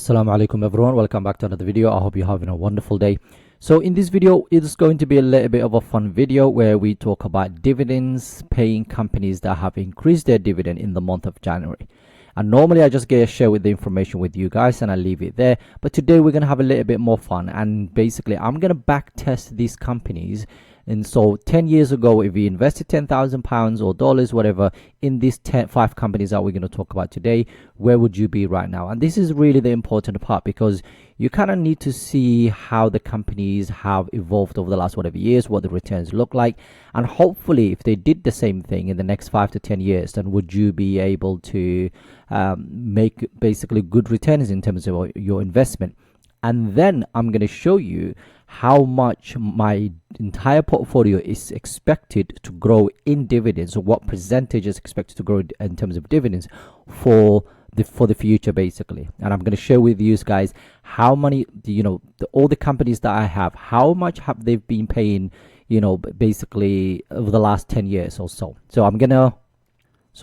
Assalamu Alaikum everyone, welcome back to another video. I hope you're having a wonderful day. So in this video, it's going to be a little bit of a fun video where we talk about dividends paying companies that have increased their dividend in the month of January. And normally I just share with the information with you guys and I leave it there. But today we're going to have a little bit more fun, and basically I'm going to back test these companies. And so 10 years ago, if you invested £10,000 or dollars, whatever, in these 5 companies that we're going to talk about today, where would you be right now? And this is really the important part, because you kind of need to see how the companies have evolved over the last whatever years, what the returns look like. And hopefully, if they did the same thing in the next 5 to 10 years, then would you be able to make basically good returns in terms of your investment? And then I'm going to show you how much my entire portfolio is expected to grow in dividends, or what percentage is expected to grow in terms of dividends for the future, basically. And I'm going to share with you guys how many, all the companies that I have, how much have they been paying, basically over the last 10 years or so. So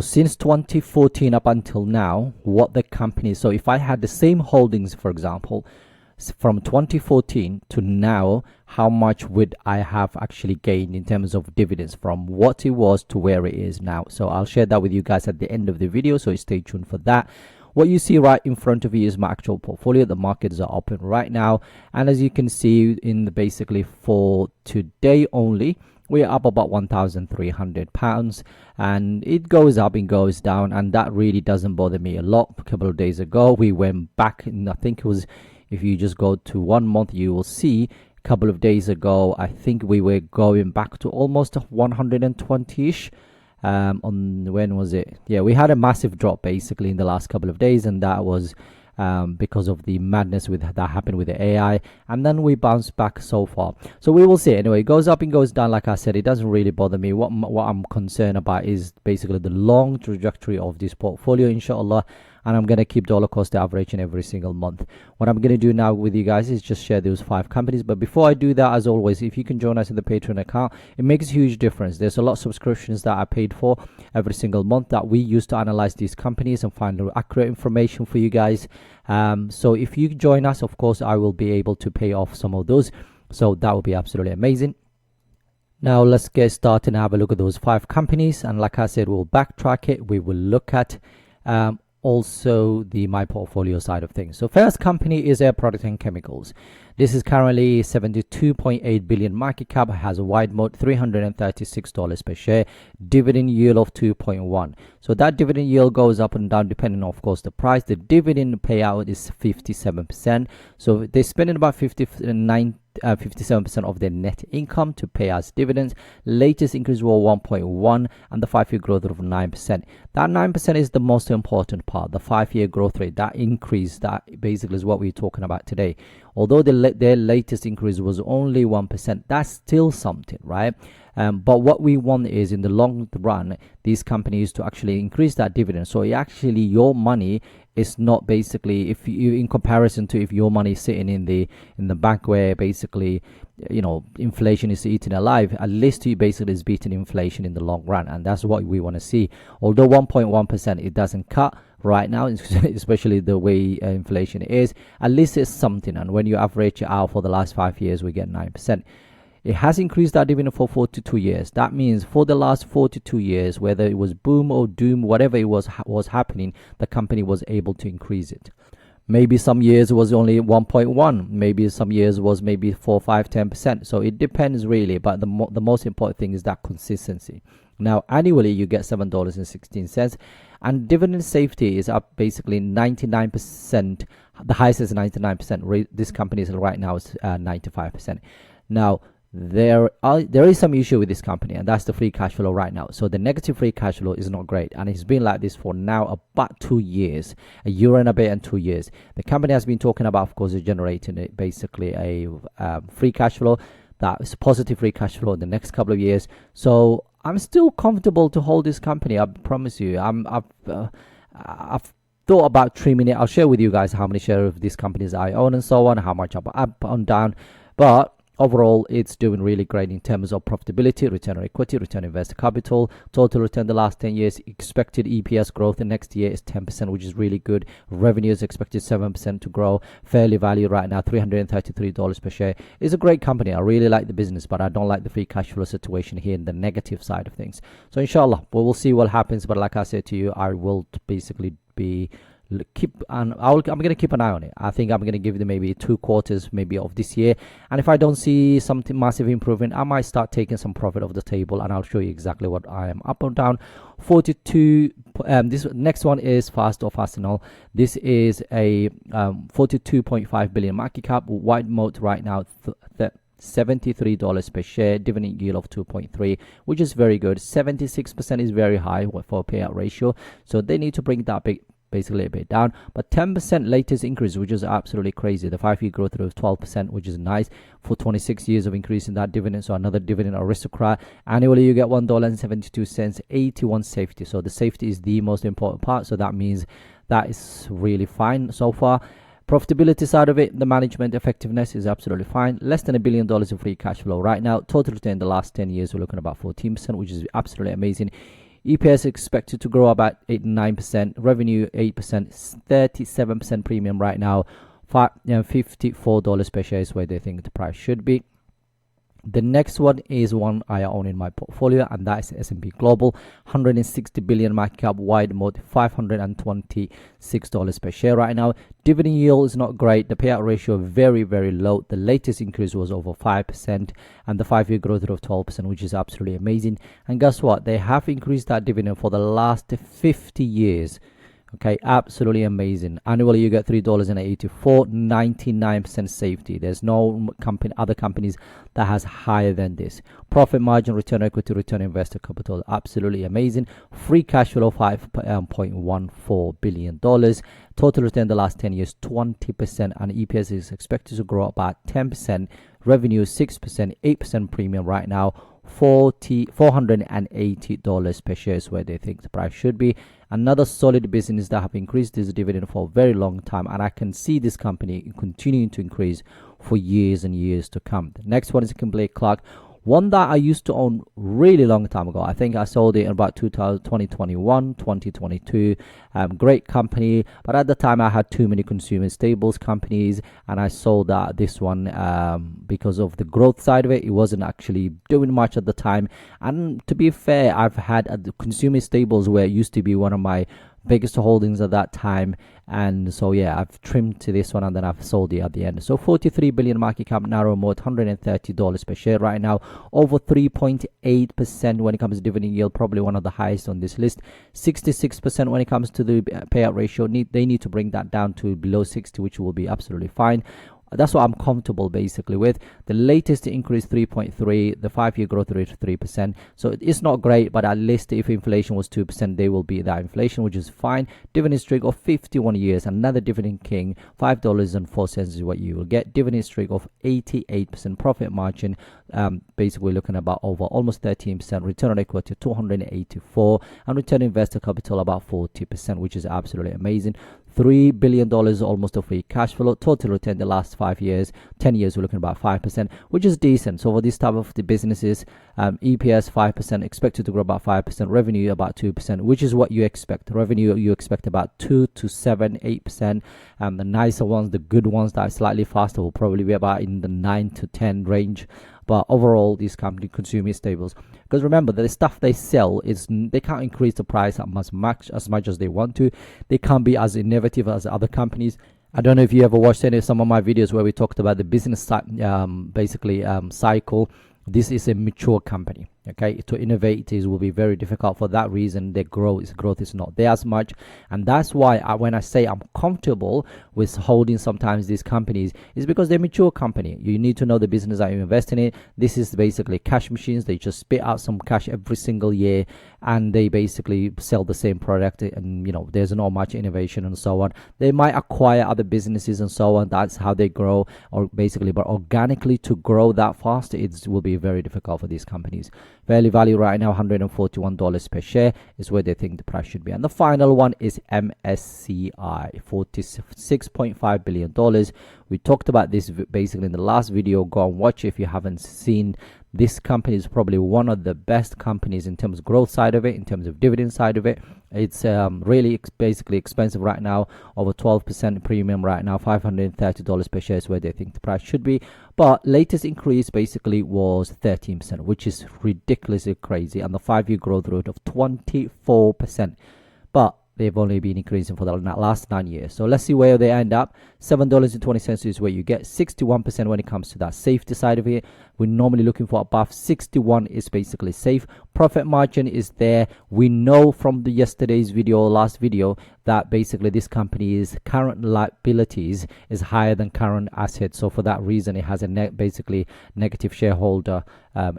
since 2014 up until now, what the companies, so if I had the same holdings, for example, from 2014 to now, how much would I have actually gained in terms of dividends from what it was to where it is now? So I'll share that with you guys at the end of the video, so stay tuned for that. What you see right in front of you is my actual portfolio. The markets are open right now, and as you can see, basically for today only, we're up about £1,300, and it goes up and goes down, and that really doesn't bother me a lot. A couple of days ago we went back, and I think it was, if you just go to 1 month, you will see a couple of days ago, I think we were going back to almost 120-ish. On when was it? Yeah, we had a massive drop basically in the last couple of days, and that was because of the madness that happened with the AI, and then we bounced back so far. So we will see. Anyway, it goes up and goes down. Like I said, it doesn't really bother me. What I'm concerned about is basically the long trajectory of this portfolio, inshallah. And I'm going to keep dollar cost averaging every single month. What I'm going to do now with you guys is just share those 5 companies. But before I do that, as always, if you can join us in the Patreon account, it makes a huge difference. There's a lot of subscriptions that I paid for every single month that we use to analyze these companies and find accurate information for you guys. So if you join us, of course, I will be able to pay off some of those. So that would be absolutely amazing. Now let's get started and have a look at those 5 companies. And like I said, we'll backtrack it. We will look at also the my portfolio side of things. So first company is Air Product and Chemicals. This is currently 72.8 billion market cap, has a wide moat, $336 per share, dividend yield of 2.1. So that dividend yield goes up and down depending on, of course, the price. The dividend payout is 57%. So they're spending about 57% of their net income to pay as dividends. Latest increase was 1.1, and the 5-year growth rate of 9%. That 9% is the most important part. The 5-year growth rate, that increase, that basically is what we're talking about today. Although their latest increase was only 1%, that's still something, right? But what we want is, in the long run, these companies to actually increase that dividend. So actually your money is not basically, if you, in comparison to if your money is sitting in the bank where basically inflation is eaten alive, at least you basically is beating inflation in the long run, and that's what we want to see. Although 1.1% it doesn't cut right now, especially the way inflation is, at least it's something. And when you average it out for the last 5 years, we get 9%. It has increased that dividend for 42 years. That means for the last 42 years, whether it was boom or doom, whatever it was happening, the company was able to increase it. Maybe some years it was only 1.1, maybe some years was maybe 4, 5, 10%. So it depends really, but the most important thing is that consistency. Now annually you get $7.16, and dividend safety is up basically 99%. The highest is 99%. This company is right now is 95%. Now there is some issue with this company, and that's the free cash flow right now. So the negative free cash flow is not great, and it's been like this for now about 2 years, a year and a bit and 2 years. The company has been talking about, of course, is generating basically a free cash flow that is positive free cash flow in the next couple of years. So I'm still comfortable to hold this company. I promise you. I've thought about trimming it. I'll share with you guys how many shares of these companies I own and so on, how much up and down, but overall it's doing really great in terms of profitability, return on equity, return on invested capital, total return the last 10 years. Expected EPS growth the next year is 10%, which is really good. Revenue is expected 7% to grow. Fairly valued right now $333 per share. It's a great company. I really like the business, but I don't like the free cash flow situation here in the negative side of things. So inshallah, we'll see what happens, but like I said to you, I will basically be I'm going to keep an eye on it. I think I'm going to give them maybe 2 quarters maybe of this year, and if I don't see something massive improvement, I might start taking some profit off the table, and I'll show you exactly what I am up or down. 42 this next one is Fast or Fastenal. This is a 42.5 billion market cap, wide moat right now, $73 per share, dividend yield of 2.3, which is very good. 76% is very high for payout ratio, so they need to bring that basically a bit down. But 10% latest increase, which is absolutely crazy. The 5-year growth rate of 12%, which is nice for 26 years of increasing that dividend. So another dividend aristocrat. Annually you get $1.72, 81 safety. So the safety is the most important part, so that means that is really fine so far. Profitability side of it, the management effectiveness is absolutely fine. Less than $1 billion of free cash flow right now. Total return in the last 10 years, we're looking at about 14%, which is absolutely amazing. EPS expected to grow about 8-9%, revenue 8%, 37% premium right now, $54 per share is where they think the price should be. The next one is one I own in my portfolio, and that is S&P Global. 160 billion market cap, wide moat, $526 per share right now. Dividend yield is not great. The payout ratio very, very low. The latest increase was over 5%, and the 5-year growth rate of 12%, which is absolutely amazing. And guess what? They have increased that dividend for the last 50 years. Okay, absolutely amazing. Annually you get $3.84, 99% safety. There's no other companies that has higher than this. Profit margin, return on equity, return on invested capital, absolutely amazing. Free cash flow $5.14 billion. Total return the last 10 years 20%, and EPS is expected to grow about 10%. Revenue 6%, 8% premium right now. $480 per share is where they think the price should be. Another solid business that have increased this dividend for a very long time, and I can see this company continuing to increase for years and years to come. The next one is Kimberly-Clark, one that I used to own really long time ago. I think I sold it in about 2021, 2022. Great company, but at the time I had too many consumer staples companies, and I sold this one because of the growth side of it. It wasn't actually doing much at the time, and to be fair, I've had the consumer staples where it used to be one of my biggest holdings at that time, and so yeah, I've trimmed to this one and then I've sold it at the end. So 43 billion market cap, narrow moat, $130 per share right now, over 3.8% when it comes to dividend yield, probably one of the highest on this list. 66% when it comes to the payout ratio. They need to bring that down to below 60, which will be absolutely fine. That's what I'm comfortable basically with. The latest increase 3.3, the 5-year growth rate 3%. So it's not great, but at least if inflation was 2%, they will beat that inflation, which is fine. Dividend streak of 51 years, another dividend king, $5.04 is what you will get. Dividend streak of 88%, profit margin, basically looking about over almost 13%, return on equity 284, and return on invested capital about 40%, which is absolutely amazing. $3 billion almost of free cash flow. Total return the last 10 years we're looking at about 5%, which is decent. So for this type of the businesses, EPS 5%, expected to grow about 5%, revenue about 2%, which is what you expect. Revenue you expect about 2 to 7, 8%. The nicer ones, the good ones that are slightly faster, will probably be about in the 9 to 10 range. But overall, these company consumer staples, because remember the stuff they sell is they can't increase the price as much as they want to. They can't be as innovative as other companies. I don't know if you ever watched some of my videos where we talked about the business cycle. This is a mature company. Okay, to innovate will be very difficult. For that reason, their growth is not there as much, and that's why when I say I'm comfortable with holding sometimes these companies, is because they're mature company. You need to know the business that you invest in it. This is basically cash machines. They just spit out some cash every single year, and they basically sell the same product, and there's not much innovation and so on. They might acquire other businesses and so on. That's how they grow, or basically, but organically to grow that fast, it will be very difficult for these companies. Fairly value right now $141 per share is where they think the price should be. And the final one is MSCI, $46.5 billion. We talked about this basically in the last video. Go and watch if you haven't seen. This company is probably one of the best companies in terms of growth side of it, in terms of dividend side of it. It's really basically expensive right now, over 12% premium right now, $530 per share is where they think the price should be. But latest increase basically was 13%, which is ridiculously crazy, and the 5-year growth rate of 24%. But they've only been increasing for the last 9 years. So let's see where they end up. $7.20 is where you get 61% when it comes to that safety side of it. We're normally looking for above 61 is basically safe. Profit margin is there. We know from the yesterday's video, last video, that basically this company's current liabilities is higher than current assets. So for that reason, it has a basically negative shareholder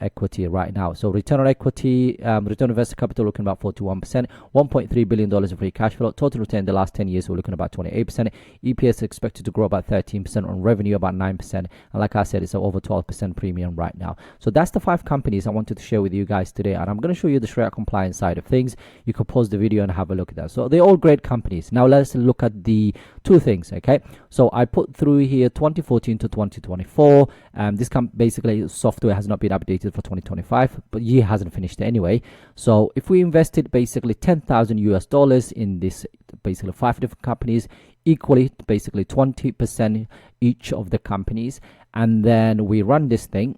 equity right now. So return on equity, return on invested capital, looking about 41%, $1.3 billion of free cash flow. Total return in the last 10 years, we're looking about 28%. EPS expected to grow about 13%, on revenue about 9%. And like I said, it's over 12% premium right now. So that's the 5 companies I wanted to share with you guys today. And I'm going to show you the Sharia compliance side of things. You can pause the video and have a look at that. So they're all great companies. Now let's look at the 2 things. Okay, so I put through here 2014 to 2024. This basically software has not been updated for 2025, but year hasn't finished anyway. So if we invested basically $10,000 in this basically 5 different companies, equally basically 20% each of the companies, and then we run this thing,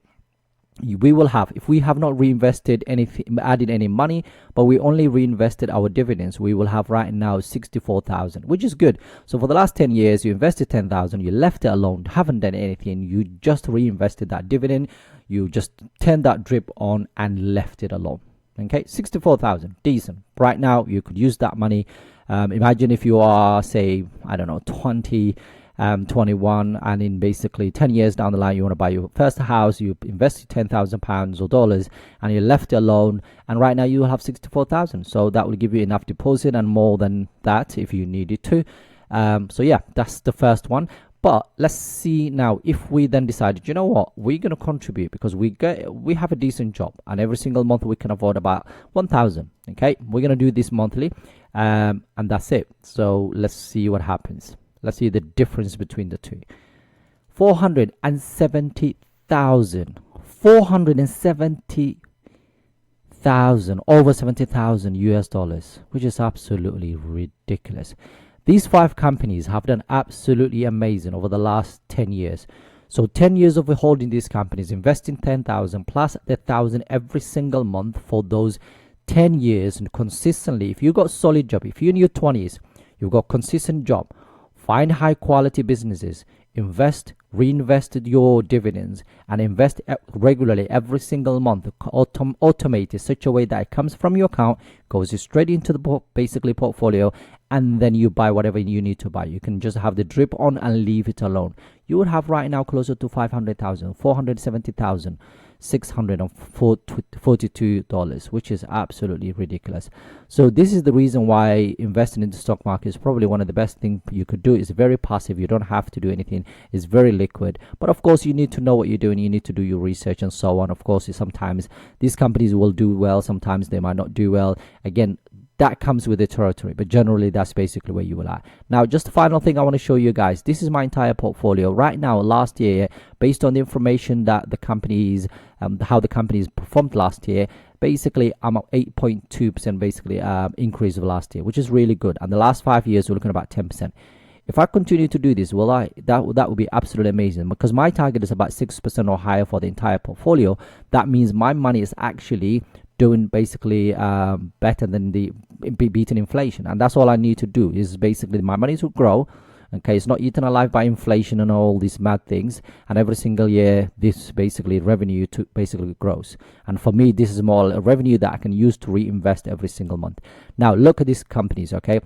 we will have, if we have not reinvested anything, added any money, but we only reinvested our dividends, we will have right now 64,000, which is good. So for the last 10 years, you invested 10,000, you left it alone, haven't done anything, you just reinvested that dividend, you just turned that drip on and left it alone. Okay, 64,000, decent. Right now, you could use that money. Imagine if you are, say, I don't know, 21, and in basically 10 years down the line, you want to buy your first house, you invested £10,000 or dollars, and you left it alone, and right now you will have 64,000. So that will give you enough deposit and more than that if you needed to. So yeah, that's the first one. But let's see now, if we then decided, you know what, we're going to contribute because we have a decent job, and every single month we can afford about 1,000. Okay, we're going to do this monthly, and that's it. So let's see what happens. Let's see the difference between the two. 470,000, 470,000, over 70,000 US dollars, which is absolutely ridiculous. These 5 companies have done absolutely amazing over the last 10 years. So 10 years of holding these companies, investing 10,000 plus the 1,000 every single month for those 10 years, and consistently, if you got solid job, if you're in your 20s, you've got consistent job, find high quality businesses, invest, reinvest your dividends, and invest regularly every single month. Automate it such a way that it comes from your account, goes straight into the basically portfolio, and then you buy whatever you need to buy. You can just have the drip on and leave it alone. You would have right now closer to 500,000, 470,000. $642, which is absolutely ridiculous. So this is the reason why investing in the stock market is probably one of the best things you could do. It's very passive, you don't have to do anything, it's very liquid, but of course you need to know what you're doing, you need to do your research and so on. Of course, sometimes these companies will do well, sometimes they might not do well. Again, that comes with the territory, but generally that's basically where you will at. Now, just the final thing I want to show you guys, this is my entire portfolio right now. Last year, based on the information that the companies, how the companies performed last year, basically I'm at 8.2% basically increase of last year, which is really good. And the last 5 years we're looking at about 10%. If I continue to do this, that would be absolutely amazing, because my target is about 6% or higher for the entire portfolio. That means my money is actually doing basically better than the beating inflation, and that's all I need to do. Is basically my money to grow. Okay, it's not eaten alive by inflation and all these mad things, and every single year this basically revenue to basically grows. And for me, this is more a revenue that I can use to reinvest every single month. Now look at these companies. Okay,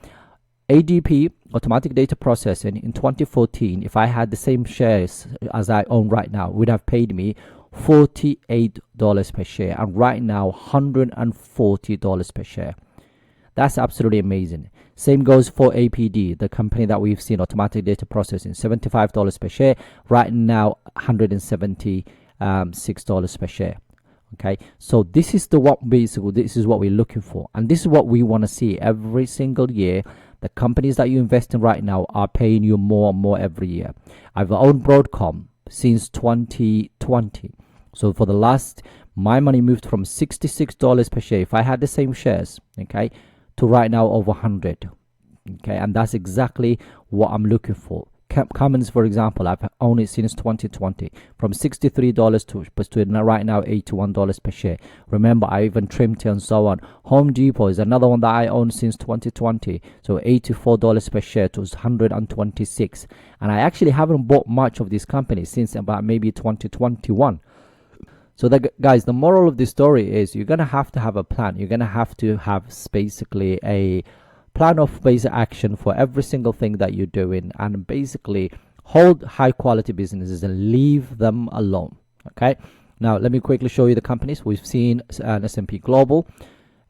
ADP, automatic data processing, in 2014, if I had the same shares as I own right now, would have paid me $48 per share, and right now $140 per share. That's absolutely amazing. Same goes for APD, the company that we've seen, automatic data processing, $75 per share, right now $176 per share. Okay, so this is the what basically this is what we're looking for, and this is what we want to see every single year. The companies that you invest in right now are paying you more and more every year. I've owned Broadcom since 2020. So for the last, my money moved from $66 per share if I had the same shares, okay, to right now over 100. Okay, and that's exactly what I'm looking for. Cummins, for example, I've owned it since 2020 from $63 to right now $81 per share. Remember, I even trimmed it and so on. Home Depot is another one that I own since 2020, so $84 per share to $126. And I actually haven't bought much of these companies since about maybe 2021. So guys, the moral of this story is you're gonna have to have a plan. You're gonna have to have basically a plan of basic action for every single thing that you're doing, and basically hold high quality businesses and leave them alone. Okay, now let me quickly show you the companies. We've seen an S&P Global,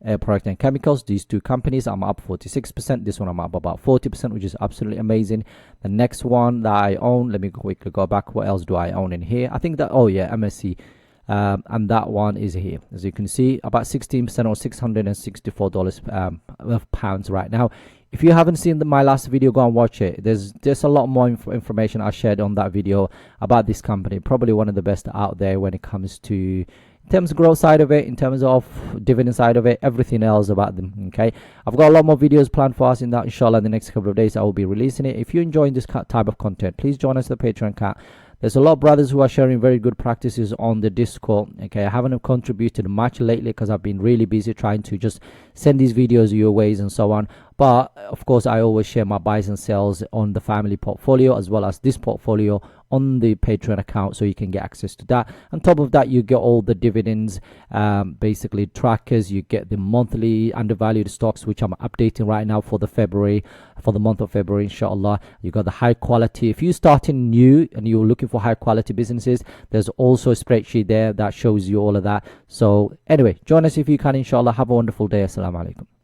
Product and Chemicals. These two companies, I'm up 46%. This one I'm up about 40%, which is absolutely amazing. The next one that I own, let me quickly go back. What else do I own in here? I think that, oh yeah, MSC. And that one is here, as you can see, about 16% or $664 pounds right now. If you haven't seen my last video, go and watch it. There's a lot more information I shared on that video about this company. Probably one of the best out there when it comes to, in terms of growth side of it, in terms of dividend side of it, everything else about them. Okay, I've got a lot more videos planned for us in that. Inshallah, in the next couple of days I will be releasing it. If you're enjoying this type of content, please join us at the Patreon account. There's a lot of brothers who are sharing very good practices on the Discord. Okay, I haven't contributed much lately because I've been really busy trying to just send these videos your ways and so on. But of course, I always share my buys and sells on the family portfolio as well as this portfolio on the Patreon account, so you can get access to that. On top of that, you get all the dividends, basically trackers. You get the monthly undervalued stocks, which I'm updating right now for the month of February, inshallah. You got the high quality. If you're starting new and you're looking for high quality businesses, there's also a spreadsheet there that shows you all of that. So anyway, join us if you can, inshallah. Have a wonderful day. Assalamu Alaikum.